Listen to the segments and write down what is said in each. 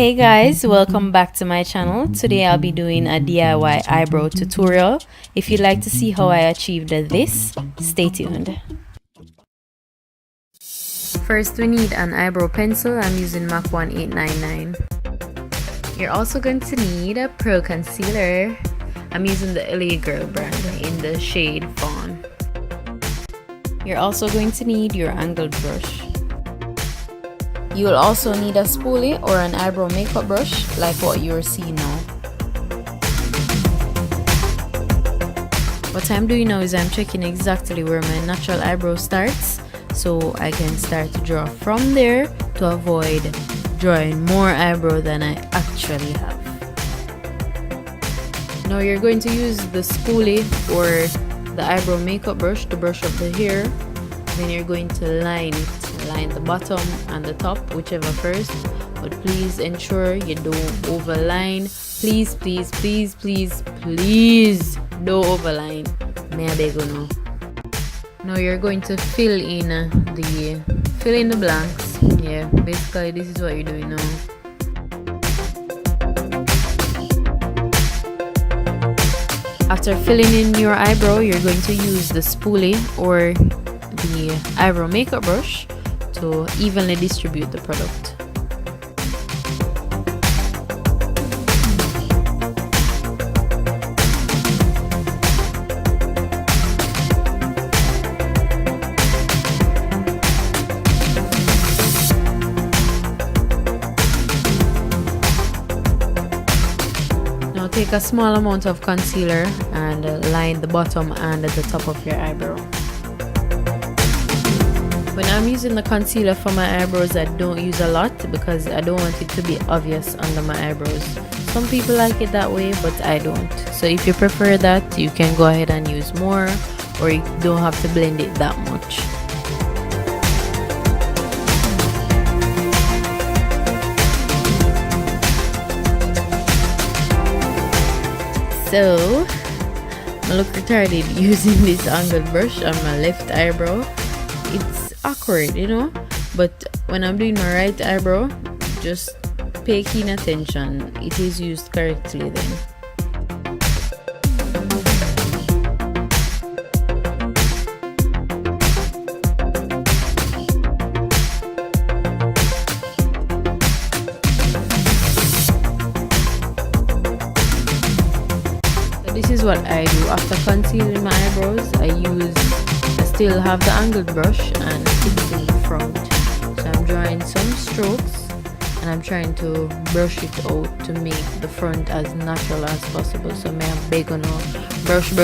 Hey guys, welcome back to my channel. Today I'll be doing a DIY eyebrow tutorial. If you'd like to see how I achieved this, stay tuned. First we need an eyebrow pencil. I'm using MAC 1899. You're also going to need a pro concealer. I'm using the LA Girl brand in the shade Fawn. You're also going to need your angled brush. You will also need a spoolie or an eyebrow makeup brush like what you're seeing now. What I'm doing now is I'm checking exactly where my natural eyebrow starts so I can start to draw from there to avoid drawing more eyebrow than I actually have. Now you're going to use the spoolie or the eyebrow makeup brush to brush up the hair. Then you're going to line the bottom and the top, whichever first, but please ensure you don't overline. Please don't overline. May I beg you now. Now you're going to fill in the blanks. Yeah, basically this is what you're doing now. After filling in your eyebrow, you're going to use the spoolie or the eyebrow makeup brush to evenly distribute the product. Now take a small amount of concealer and line the bottom and the top of your eyebrow. When I'm using the concealer for my eyebrows, I don't use a lot because I don't want it to be obvious under my eyebrows. Some people like it that way, but I don't. So if you prefer that, you can go ahead and use more, or you don't have to blend it that much. So I look retarded using this angled brush on my left eyebrow. It's awkward, you know, but when I'm doing my right eyebrow, just pay keen attention. It is used correctly then. So this is what I do after concealing my eyebrows. I still have the angled brush and it's in the front, so I'm drawing some strokes and I'm trying to brush it out to make the front as natural as possible. So may I beg on brush it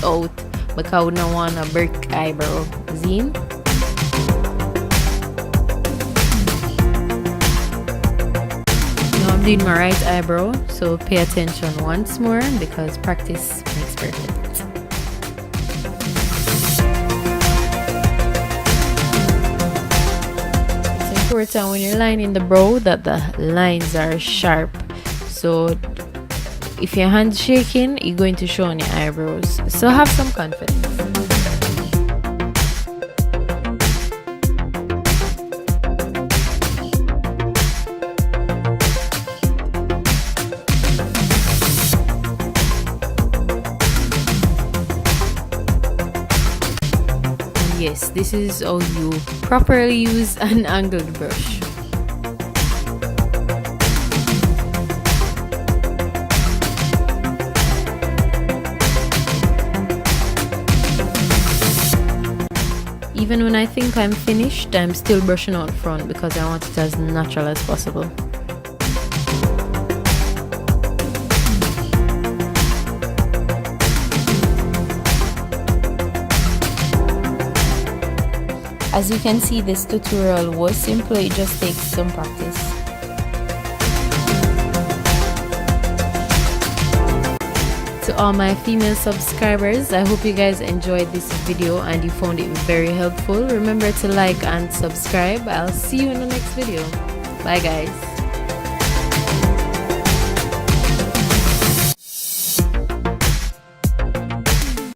out because I don't want a brick eyebrow. Zine. Now I'm doing my right eyebrow, so pay attention once more because practice makes perfect. It's important when you're lining the brow that the lines are sharp. So if your hand's shaking, you're going to show on your eyebrows. So have some confidence. Yes, this is how you properly use an angled brush. Even when I think I'm finished, I'm still brushing out front because I want it as natural as possible. As you can see, this tutorial was simple, it just takes some practice. To all my female subscribers, I hope you guys enjoyed this video and you found it very helpful. Remember to like and subscribe. I'll see you in the next video. Bye guys.